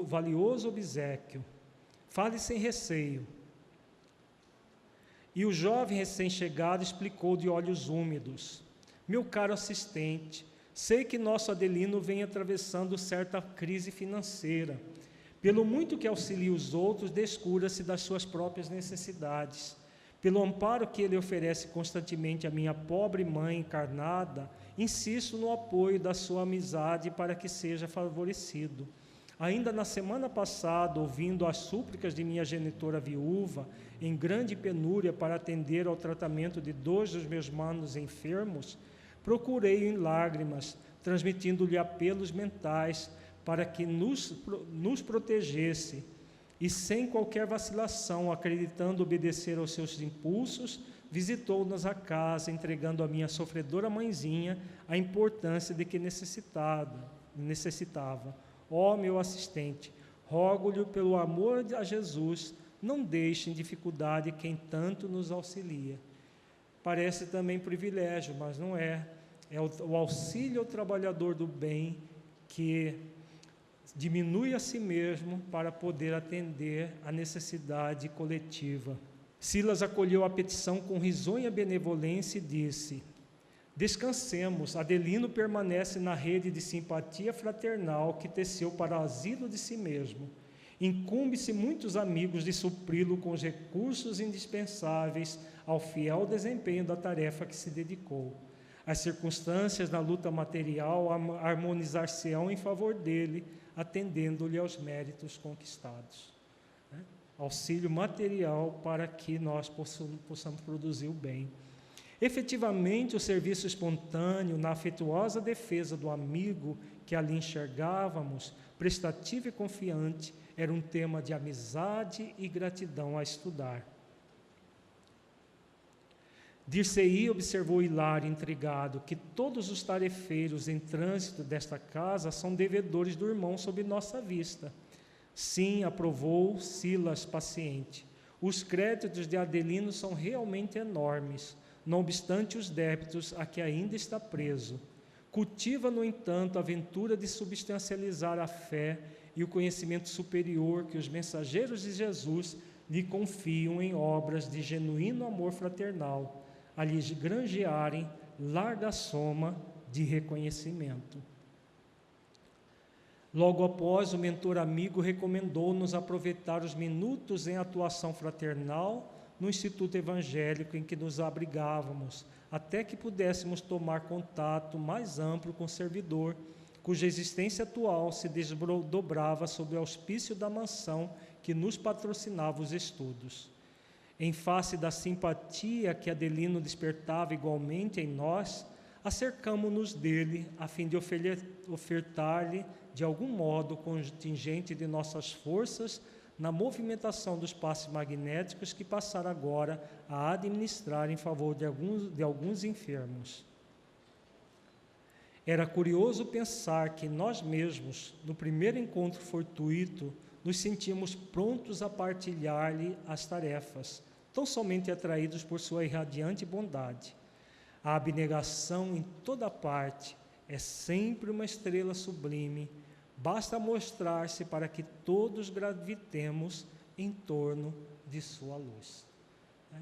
valioso obséquio. Fale sem receio. E o jovem recém-chegado explicou de olhos úmidos: meu caro assistente, sei que nosso Adelino vem atravessando certa crise financeira. Pelo muito que auxilia os outros, descura-se das suas próprias necessidades. Pelo amparo que ele oferece constantemente à minha pobre mãe encarnada, insisto no apoio da sua amizade para que seja favorecido. Ainda na semana passada, ouvindo as súplicas de minha genitora viúva, em grande penúria para atender ao tratamento de 2 dos meus manos enfermos, procurei em lágrimas, transmitindo-lhe apelos mentais para que nos protegesse, e sem qualquer vacilação, acreditando obedecer aos seus impulsos, visitou-nos a casa, entregando à minha sofredora mãezinha a importância de que necessitava. Ó meu assistente, rogo-lhe pelo amor a Jesus, não deixe em dificuldade quem tanto nos auxilia. Parece também privilégio, mas não é. É o auxílio ao trabalhador do bem que diminui a si mesmo para poder atender à necessidade coletiva. Silas acolheu a petição com risonha benevolência e disse: descansemos, Adelino permanece na rede de simpatia fraternal que teceu para o asilo de si mesmo. Incumbe-se muitos amigos de supri-lo com os recursos indispensáveis ao fiel desempenho da tarefa que se dedicou. As circunstâncias na luta material harmonizar-se-ão em favor dele, atendendo-lhe aos méritos conquistados. Auxílio material para que nós possamos produzir o bem. Efetivamente, o serviço espontâneo, na afetuosa defesa do amigo que ali enxergávamos, prestativo e confiante, era um tema de amizade e gratidão a estudar. Dir-se-ia, observou Hilário, intrigado, que todos os tarefeiros em trânsito desta casa são devedores do irmão sob nossa vista. Sim, aprovou Silas, paciente. Os créditos de Adelino são realmente enormes, não obstante os débitos a que ainda está preso. Cultiva, no entanto, a aventura de substancializar a fé e o conhecimento superior que os mensageiros de Jesus lhe confiam em obras de genuíno amor fraternal, a lhes granjearem larga soma de reconhecimento. Logo após, o mentor amigo recomendou-nos aproveitar os minutos em atuação fraternal no Instituto Evangélico em que nos abrigávamos, até que pudéssemos tomar contato mais amplo com o servidor, cuja existência atual se desdobrava sob o auspício da mansão que nos patrocinava os estudos. Em face da simpatia que Adelino despertava igualmente em nós, acercamo-nos dele a fim de ofertar-lhe, de algum modo, o contingente de nossas forças na movimentação dos passes magnéticos que passara agora a administrar em favor de alguns enfermos. Era curioso pensar que nós mesmos, no primeiro encontro fortuito, nos sentíamos prontos a partilhar-lhe as tarefas, tão somente atraídos por sua irradiante bondade. A abnegação em toda parte é sempre uma estrela sublime, basta mostrar-se para que todos gravitemos em torno de sua luz.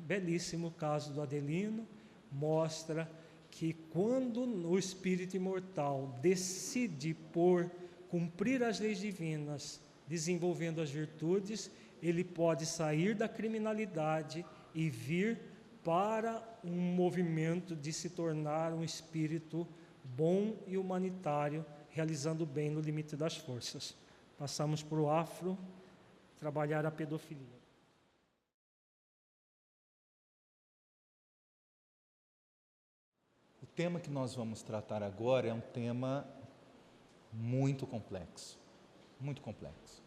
Belíssimo caso do Adelino, mostra que quando o espírito imortal decide por cumprir as leis divinas, desenvolvendo as virtudes, ele pode sair da criminalidade e vir para um movimento de se tornar um espírito bom e humanitário, realizando o bem no limite das forças. Passamos para o afro, trabalhar a pedofilia. O tema que nós vamos tratar agora é um tema muito complexo, muito complexo.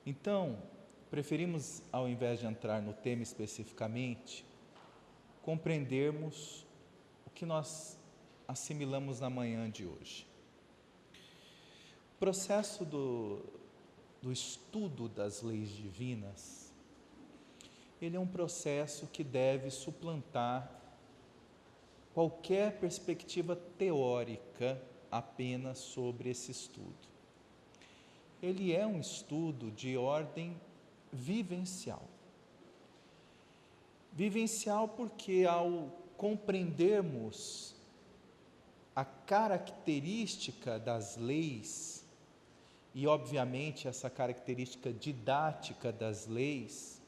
Então, preferimos, ao invés de entrar no tema especificamente, compreendermos o que nós assimilamos na manhã de hoje. O processo do estudo das leis divinas, ele é um processo que deve suplantar qualquer perspectiva teórica apenas sobre esse estudo. Ele é um estudo de ordem vivencial. Vivencial porque, ao compreendermos a característica das leis, e obviamente essa característica didática das leis,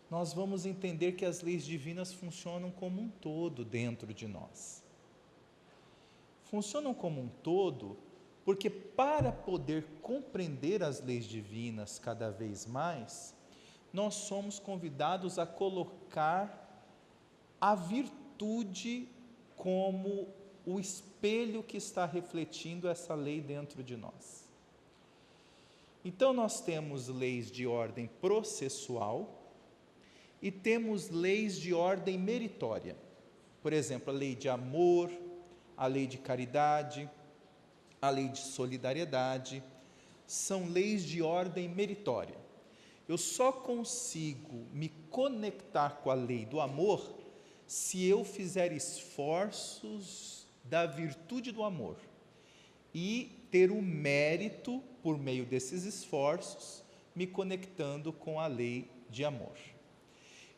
nós vamos entender que as leis divinas funcionam como um todo dentro de nós. Funcionam como um todo porque, para poder compreender as leis divinas cada vez mais, nós somos convidados a colocar a virtude como o espelho que está refletindo essa lei dentro de nós. Então, nós temos leis de ordem processual e temos leis de ordem meritória. Por exemplo, a lei de amor, a lei de caridade, a lei de solidariedade, são leis de ordem meritória. Eu só consigo me conectar com a lei do amor se eu fizer esforços da virtude do amor e ter o mérito, por meio desses esforços, me conectando com a lei de amor.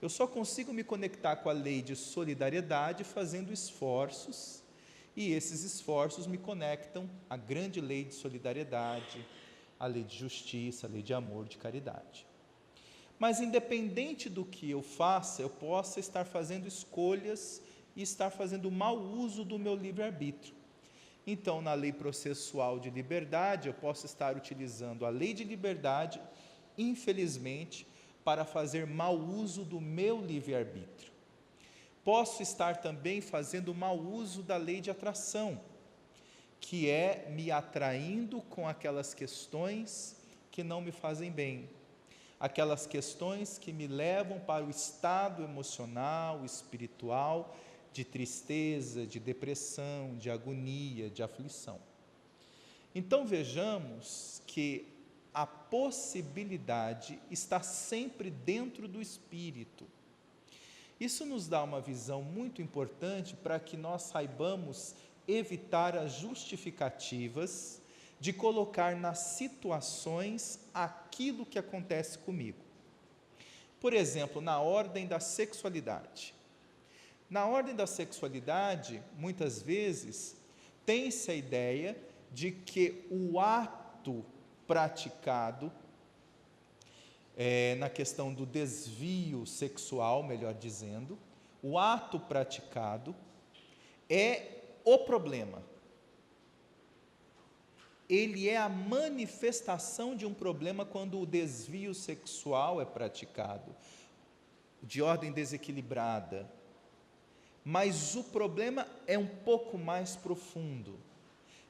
Eu só consigo me conectar com a lei de solidariedade fazendo esforços, e esses esforços me conectam à grande lei de solidariedade, à lei de justiça, à lei de amor, de caridade. Mas, independente do que eu faça, eu possa estar fazendo escolhas e estar fazendo mau uso do meu livre-arbítrio. Então, na lei processual de liberdade, eu posso estar utilizando a lei de liberdade, infelizmente, para fazer mau uso do meu livre-arbítrio. Posso estar também fazendo mau uso da lei de atração, que é me atraindo com aquelas questões que não me fazem bem, aquelas questões que me levam para o estado emocional, espiritual, de tristeza, de depressão, de agonia, de aflição. Então, vejamos que a possibilidade está sempre dentro do espírito. Isso nos dá uma visão muito importante para que nós saibamos evitar as justificativas de colocar nas situações aquilo que acontece comigo. Por exemplo, na ordem da sexualidade. Na ordem da sexualidade, muitas vezes, tem-se a ideia de que o ato praticado, na questão do desvio sexual, melhor dizendo, o ato praticado é o problema. Ele é a manifestação de um problema quando o desvio sexual é praticado, de ordem desequilibrada. Mas o problema é um pouco mais profundo.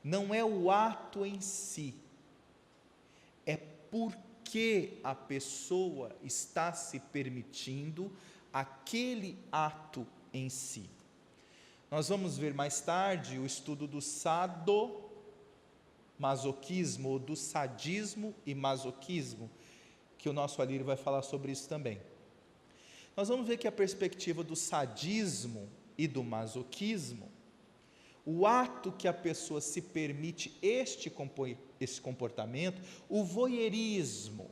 Não é o ato em si, é porque a pessoa está se permitindo aquele ato em si. Nós vamos ver mais tarde o estudo do sadomasoquismo, ou do sadismo e masoquismo, que o nosso Alírio vai falar sobre isso também. Nós vamos ver que a perspectiva do sadismo e do masoquismo, o ato que a pessoa se permite este comportamento, o voyeurismo,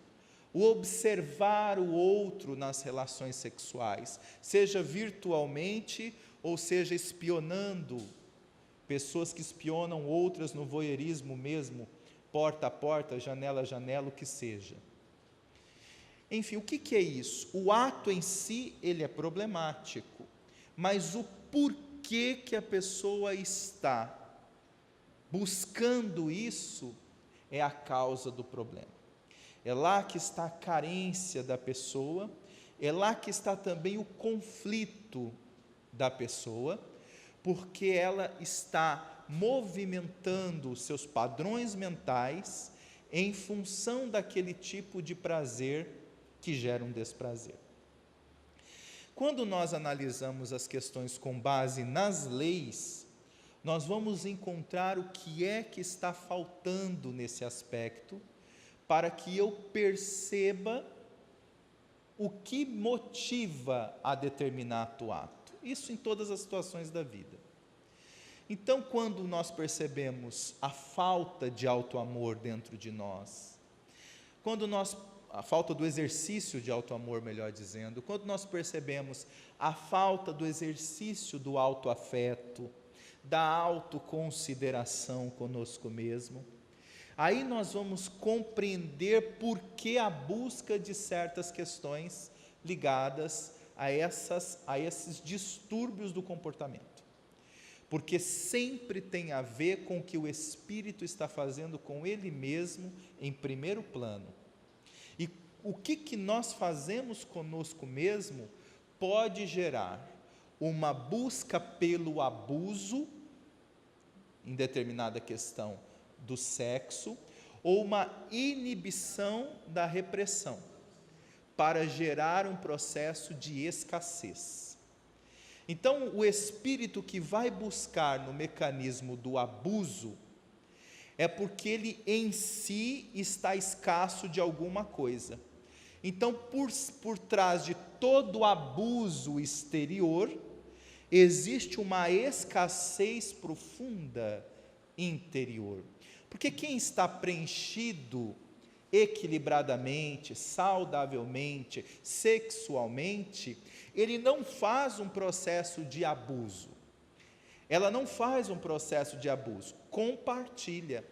o observar o outro nas relações sexuais, seja virtualmente ou seja espionando, pessoas que espionam outras no voyeurismo mesmo, porta a porta, janela a janela, o que seja. Enfim, o que é isso? O ato em si, ele é problemático, mas o porquê que a pessoa está buscando isso é a causa do problema. É lá que está a carência da pessoa, é lá que está também o conflito da pessoa, porque ela está movimentando os seus padrões mentais em função daquele tipo de prazer que gera um desprazer. Quando nós analisamos as questões com base nas leis, nós vamos encontrar o que é que está faltando nesse aspecto, para que eu perceba o que motiva a determinado ato. Isso em todas as situações da vida. Então, quando nós percebemos a falta de auto-amor dentro de nós, a falta do exercício de auto-amor, melhor dizendo, quando nós percebemos a falta do exercício do auto-afeto, da autoconsideração conosco mesmo, aí nós vamos compreender por que a busca de certas questões ligadas a esses distúrbios do comportamento. Porque sempre tem a ver com o que o espírito está fazendo com ele mesmo em primeiro plano. E o que nós fazemos conosco mesmo pode gerar uma busca pelo abuso, em determinada questão do sexo, ou uma inibição da repressão, para gerar um processo de escassez. Então, o espírito que vai buscar no mecanismo do abuso, é porque ele em si está escasso de alguma coisa. Então, por trás de todo abuso exterior, existe uma escassez profunda interior. Porque quem está preenchido equilibradamente, saudavelmente, sexualmente, ele não faz um processo de abuso. Ela não faz um processo de abuso, compartilha.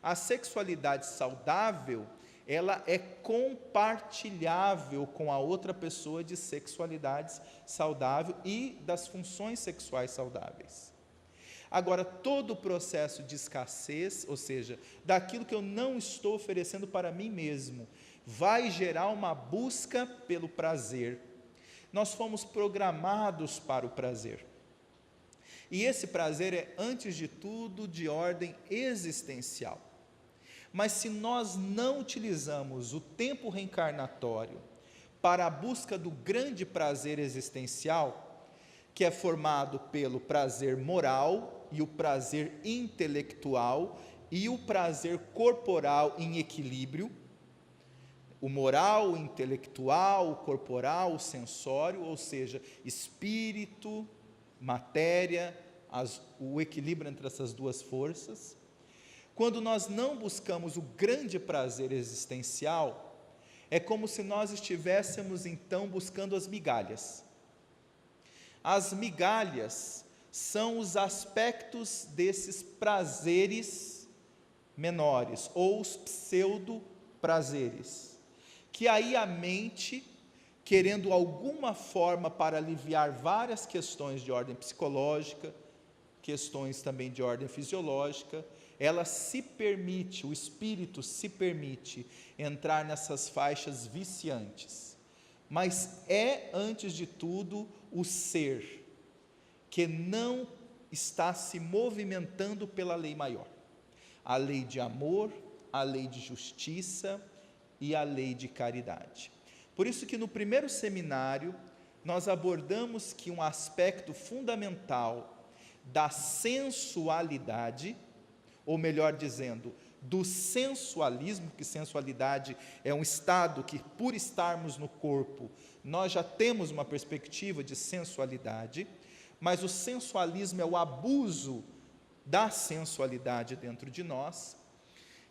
A sexualidade saudável, ela é compartilhável com a outra pessoa de sexualidade saudável e das funções sexuais saudáveis. Agora, todo o processo de escassez, ou seja, daquilo que eu não estou oferecendo para mim mesmo, vai gerar uma busca pelo prazer. Nós fomos programados para o prazer. E esse prazer é, antes de tudo, de ordem existencial. Mas se nós não utilizamos o tempo reencarnatório para a busca do grande prazer existencial, que é formado pelo prazer moral e o prazer intelectual e o prazer corporal em equilíbrio, o moral, o intelectual, o corporal, o sensório, ou seja, espírito, matéria, o equilíbrio entre essas duas forças. Quando nós não buscamos o grande prazer existencial, é como se nós estivéssemos então buscando as migalhas. As migalhas são os aspectos desses prazeres menores, ou os pseudo-prazeres, que aí a mente, querendo alguma forma para aliviar várias questões de ordem psicológica, questões também de ordem fisiológica, ela se permite, o espírito se permite entrar nessas faixas viciantes. Mas é, antes de tudo, o ser, que não está se movimentando pela lei maior. A lei de amor, a lei de justiça e a lei de caridade. Por isso que no primeiro seminário, nós abordamos que um aspecto fundamental da sensualidade, ou melhor dizendo, do sensualismo, que sensualidade é um estado que, por estarmos no corpo, nós já temos uma perspectiva de sensualidade, mas o sensualismo é o abuso da sensualidade dentro de nós.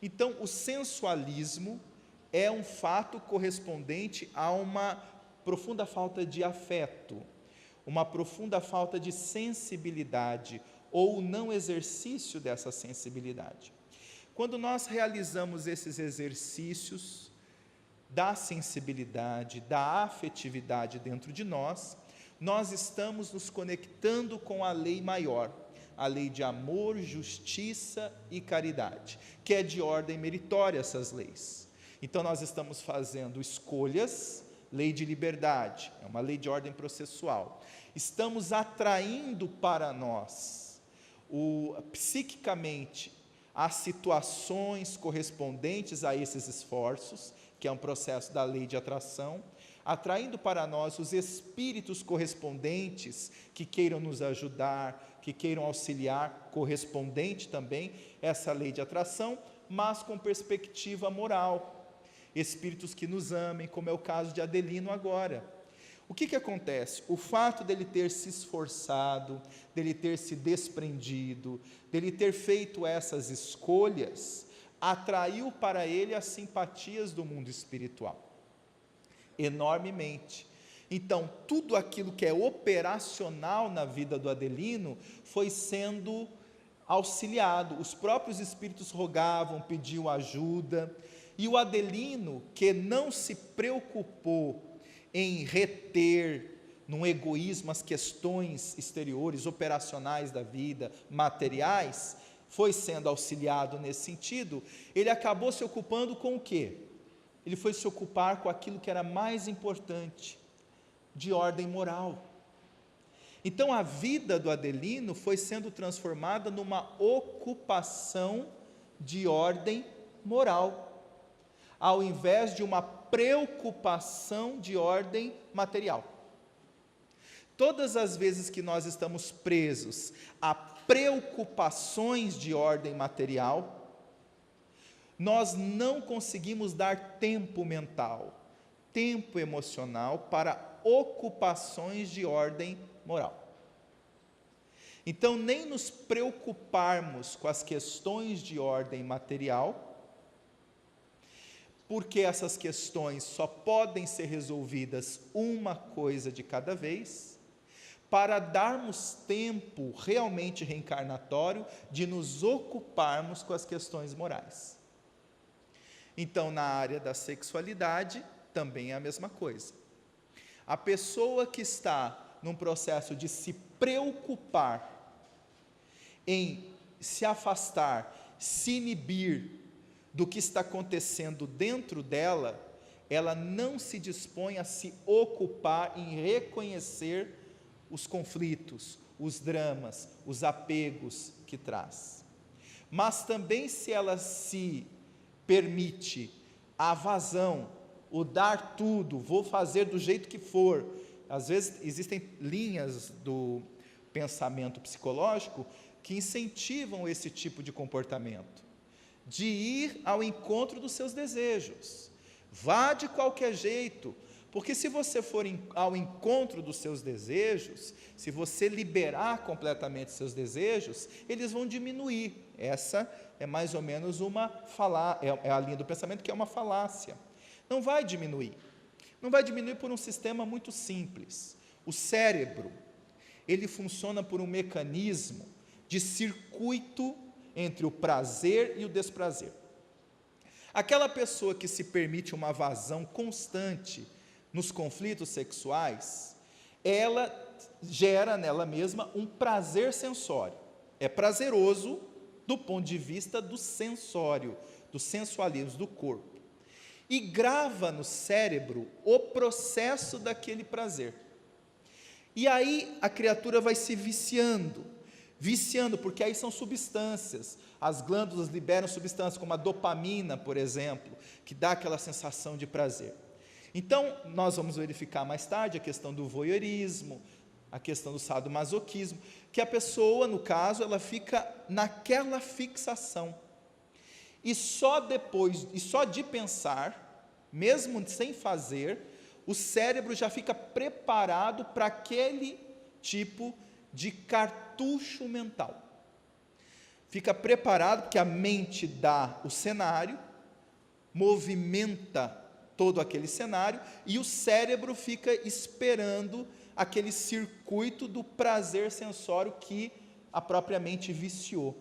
Então, o sensualismo é um fato correspondente a uma profunda falta de afeto, uma profunda falta de sensibilidade, ou o não exercício dessa sensibilidade. Quando nós realizamos esses exercícios da sensibilidade, da afetividade dentro de nós, nós estamos nos conectando com a lei maior, a lei de amor, justiça e caridade, que é de ordem meritória essas leis. Então nós estamos fazendo escolhas, lei de liberdade, é uma lei de ordem processual. Estamos atraindo para nós, psiquicamente, as situações correspondentes a esses esforços, que é um processo da lei de atração, atraindo para nós os espíritos correspondentes que queiram nos ajudar, que queiram auxiliar, correspondente também essa lei de atração, mas com perspectiva moral. Espíritos que nos amem, como é o caso de Adelino agora. O que acontece? O fato dele ter se esforçado, dele ter se desprendido, dele ter feito essas escolhas, atraiu para ele as simpatias do mundo espiritual, enormemente. Então, tudo aquilo que é operacional na vida do Adelino foi sendo auxiliado, os próprios espíritos rogavam, pediam ajuda, e o Adelino, que não se preocupou em reter, num egoísmo, as questões exteriores, operacionais da vida, materiais, foi sendo auxiliado nesse sentido, ele acabou se ocupando com o quê? Ele foi se ocupar com aquilo que era mais importante, de ordem moral. Então a vida do Adelino foi sendo transformada numa ocupação de ordem moral, ao invés de uma preocupação de ordem material. Todas as vezes que nós estamos presos a preocupações de ordem material, nós não conseguimos dar tempo mental, tempo emocional para ocupações de ordem moral. Então, nem nos preocuparmos com as questões de ordem material, porque essas questões só podem ser resolvidas uma coisa de cada vez, para darmos tempo realmente reencarnatório de nos ocuparmos com as questões morais. Então, na área da sexualidade, também é a mesma coisa. A pessoa que está num processo de se preocupar em se afastar, se inibir do que está acontecendo dentro dela, ela não se dispõe a se ocupar em reconhecer os conflitos, os dramas, os apegos que traz. Mas também, se ela se permite a vazão, o dar tudo, vou fazer do jeito que for. Às vezes existem linhas do pensamento psicológico que incentivam esse tipo de comportamento, de ir ao encontro dos seus desejos. Vá de qualquer jeito, porque se você for ao encontro dos seus desejos, se você liberar completamente seus desejos, eles vão diminuir. Essa é mais ou menos a linha do pensamento, que é uma falácia. Não vai diminuir. Não vai diminuir por um sistema muito simples. O cérebro, ele funciona por um mecanismo de circuito entre o prazer e o desprazer. Aquela pessoa que se permite uma vazão constante nos conflitos sexuais, ela gera nela mesma um prazer sensório. É prazeroso do ponto de vista do sensório, do sensualismo do corpo. E grava no cérebro o processo daquele prazer. E aí a criatura vai se viciando, porque aí são substâncias. As glândulas liberam substâncias como a dopamina, por exemplo, que dá aquela sensação de prazer. Então, nós vamos verificar mais tarde a questão do voyeurismo, a questão do sadomasoquismo, que a pessoa, no caso, ela fica naquela fixação. E só de pensar, mesmo sem fazer, o cérebro já fica preparado para aquele tipo de cartucho mental. Fica preparado porque a mente dá o cenário, movimenta todo aquele cenário e o cérebro fica esperando aquele circuito do prazer sensório que a própria mente viciou.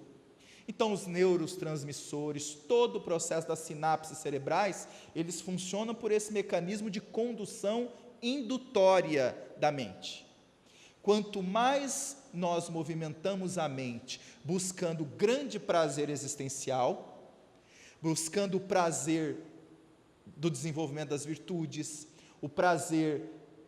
Então, os neurotransmissores, todo o processo das sinapses cerebrais, eles funcionam por esse mecanismo de condução indutória da mente. Quanto mais nós movimentamos a mente, buscando grande prazer existencial, buscando o prazer do desenvolvimento das virtudes, o prazer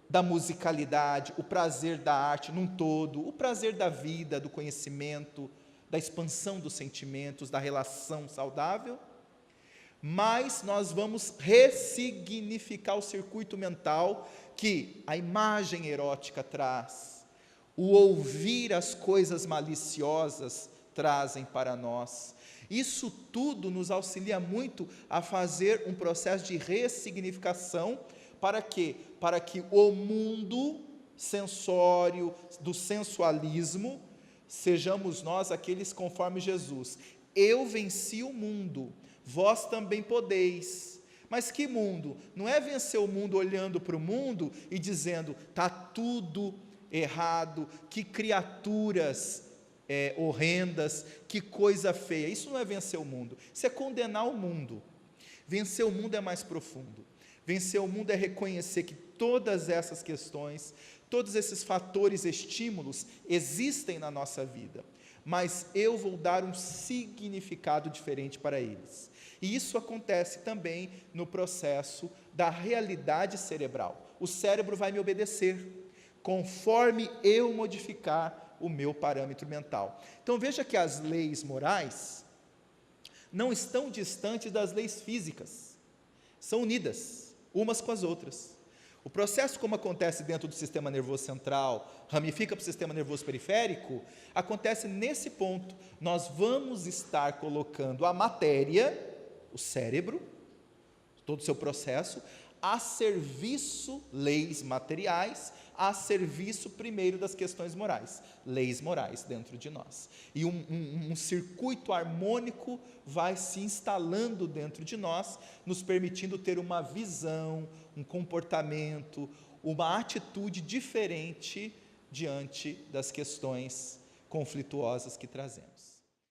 da musicalidade, o prazer da arte num todo, o prazer da vida, do conhecimento, da expansão dos sentimentos, da relação saudável, mas nós vamos ressignificar o circuito mental que a imagem erótica traz, o ouvir as coisas maliciosas trazem para nós. Isso tudo nos auxilia muito a fazer um processo de ressignificação. Para quê? Para que o mundo sensório, do sensualismo, sejamos nós aqueles conforme Jesus. Eu venci o mundo, vós também podeis. Mas que mundo? Não é vencer o mundo olhando para o mundo e dizendo, está tudo errado, que criaturas horrendas, que coisa feia. Isso não é vencer o mundo, isso é condenar o mundo. Vencer o mundo é mais profundo. Vencer o mundo é reconhecer que todas essas questões, todos esses fatores, estímulos, existem na nossa vida, mas eu vou dar um significado diferente para eles. E isso acontece também no processo da realidade cerebral. O cérebro vai me obedecer, conforme eu modificar o meu parâmetro mental. Então veja que as leis morais não estão distantes das leis físicas, são unidas umas com as outras. O processo, como acontece dentro do sistema nervoso central, ramifica para o sistema nervoso periférico, acontece nesse ponto. Nós vamos estar colocando a matéria, o cérebro, todo o seu processo, a serviço, leis materiais, a serviço primeiro das questões morais, leis morais dentro de nós. E um circuito harmônico vai se instalando dentro de nós, nos permitindo ter uma visão, um comportamento, uma atitude diferente diante das questões conflituosas que trazemos.